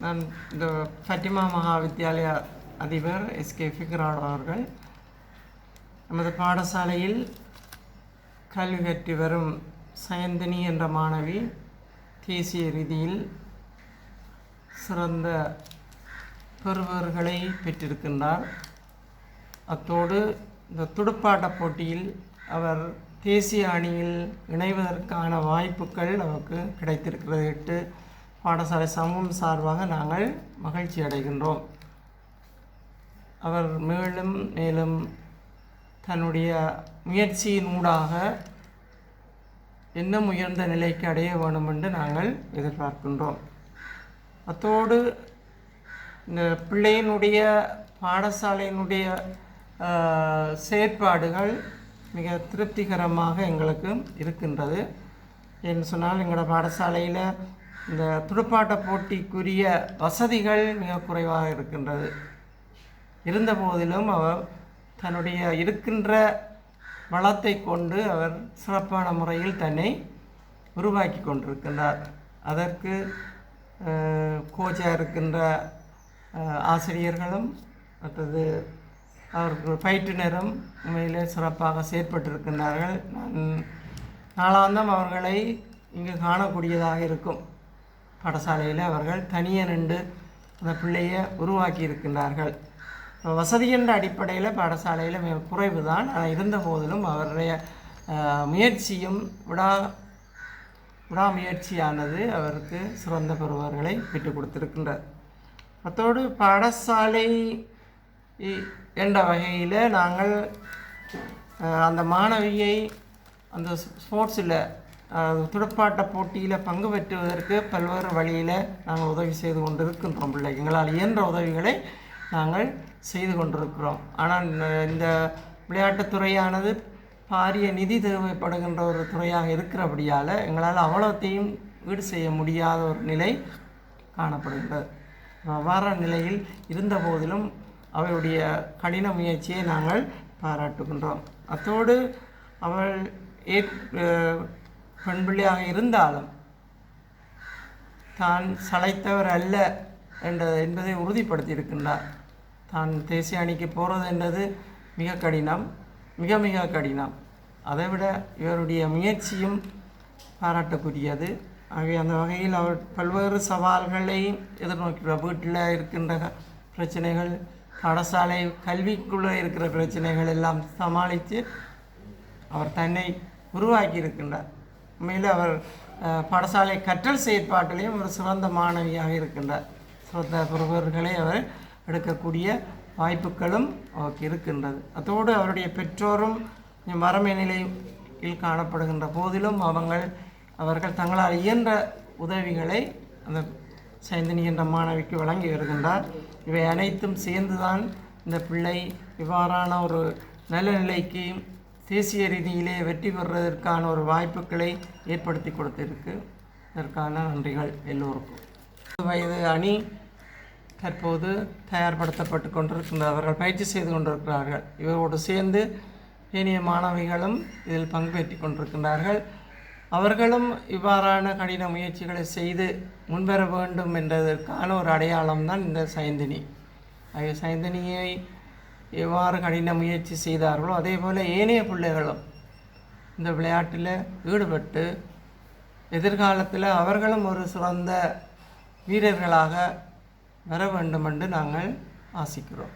நான் இந்த ஃபட்டிமா மகாவித்யாலய அதிபர் எஸ்கே ஃபிக்ராட் அவர்கள் நமது பாடசாலையில் கல்வி கற்று வரும் சயந்தினி என்ற மாணவி தேசிய ரீதியில் சிறந்த பெறுபவர்களை பெற்றிருக்கின்றார். அத்தோடு இந்த துடுப்பாட்ட போட்டியில் அவர் தேசிய அணியில் இணைவதற்கான வாய்ப்புகள் நமக்கு கிடைத்திருக்கிறது. பாடசாலை சமூகம் சார்பாக நாங்கள் மகிழ்ச்சி அடைகின்றோம். அவர் மேலும் தன்னுடைய முயற்சியின் ஊடாக இன்னும் உயர்ந்த நிலைக்கு அடைய வேண்டும் என்று நாங்கள் எதிர்பார்க்கின்றோம். அத்தோடு இந்த பிள்ளையினுடைய பாடசாலையினுடைய செயற்பாடுகள் மிக திருப்திகரமாக எங்களுக்கு இருக்கின்றது. என்று சொன்னால் எங்களோட பாடசாலையில் இந்த துடுப்பாட்ட போட்டிக்குரிய வசதிகள் மிக குறைவாக இருக்கின்றது. இருந்த போதிலும் அவர் தன்னுடைய இருக்கின்ற வளத்தை கொண்டு அவர் சிறப்பான முறையில் தன்னை உருவாக்கி கொண்டிருக்கின்றார். அதற்கு கோச்சாக இருக்கின்ற ஆசிரியர்களும் மற்றது அவருக்கு பயிற்றுனரும் உண்மையிலே சிறப்பாக செயற்பட்டிருக்கின்றார்கள். நாளாந்தம் அவர்களை இங்கு காணக்கூடியதாக இருக்கும். பாடசாலையில் அவர்கள் தனியே நின்று அந்த பிள்ளையை உருவாக்கி இருக்கின்றார்கள். வசதி என்ற அடிப்படையில் பாடசாலையில் மிக குறைவு தான். ஆனால் இருந்த போதிலும் அவருடைய முயற்சியும் விடாமுயற்சியானது அவருக்கு சிறந்த பெறுபவர்களை பெற்றுக் கொடுத்திருக்கின்றார். அத்தோடு பாடசாலை என்ற வகையில் நாங்கள் அந்த மாணவியை அந்த ஸ்போர்ட்ஸில் துடுப்பாட்ட போட்டியில் பங்கு பெற்றுவதற்கு பல்வேறு வழியில் நாங்கள் உதவி செய்து கொண்டு இருக்கின்றோம். பிள்ளைக்கு எங்களால் இயன்ற உதவிகளை நாங்கள் செய்து கொண்டிருக்கிறோம். ஆனால் இந்த விளையாட்டுத்துறையானது பாரிய நிதி தேவைப்படுகின்ற ஒரு துறையாக இருக்கிறபடியால் எங்களால் அவ்வளோத்தையும் ஈடு செய்ய முடியாத ஒரு நிலை காணப்படுகின்றது. அவ்வாறான நிலையில் இருந்த போதிலும் அவளுடைய கடின முயற்சியை நாங்கள் பாராட்டுகின்றோம். அத்தோடு அவள் பெண் பிள்ளையாக இருந்தாலும் தான் சளைத்தவர் அல்ல என்பதை உறுதிப்படுத்தி இருக்கின்றார். தான் தேசிய அணிக்கு போகிறது என்றது மிக கடினம், மிக கடினம். அதைவிட இவருடைய முயற்சியும் பாராட்டக்கூடியது. ஆகவே அந்த வகையில் அவர் பல்வேறு சவால்களை எதிர்நோக்கிறார். வீட்டில் இருக்கின்ற பிரச்சனைகள், பாடசாலை கல்விக்குள்ளே இருக்கிற பிரச்சனைகள் எல்லாம் சமாளித்து அவர் தன்னை உருவாக்கி இருக்கின்றார். உண்மையில் அவர் பாடசாலை கற்றல் செயற்பாட்டிலையும் ஒரு சிறந்த மாணவியாக இருக்கின்றார். சிறந்த பெறுபவர்களை அவர் எடுக்கக்கூடிய வாய்ப்புகளும் அவருக்கு இருக்கின்றது. அத்தோடு அவருடைய பெற்றோரும் வறுமை நிலையில் காணப்படுகின்ற போதிலும் அவர்கள் தங்களால் இயன்ற உதவிகளை அந்த சைந்தினி என்ற மாணவிக்கு வழங்கி வருகின்றார். இவை அனைத்தும் சேர்ந்துதான் இந்த பிள்ளை இவ்வாறான ஒரு நல்ல நிலைக்கு தேசிய ரீதியிலே வெற்றி பெறுவதற்கான ஒரு வாய்ப்புகளை ஏற்படுத்தி கொடுத்திருக்கு. இதற்கான நன்றிகள் எல்லோருக்கும். வயது அணி தற்போது தயார்படுத்தப்பட்டு கொண்டிருக்கின்ற அவர்கள் பயிற்சி செய்து கொண்டிருக்கிறார்கள். இவரோடு சேர்ந்து ஏனைய மாணவிகளும் இதில் பங்கு பெற்றி கொண்டிருக்கின்றார்கள். அவர்களும் இவ்வாறான கடின முயற்சிகளை செய்து முன்வர வேண்டும் என்பதற்கான ஒரு அடையாளம்தான் இந்த சைந்தினி. சைந்தினியை எவ்வாறு கடின முயற்சி செய்தார்களோ அதே போல் ஏனைய பிள்ளைகளும் இந்த விளையாட்டில் ஈடுபட்டு எதிர்காலத்தில் அவர்களும் ஒரு சிறந்த வீரர்களாக வர வேண்டும் என்று நாங்கள் ஆசிக்கிறோம்.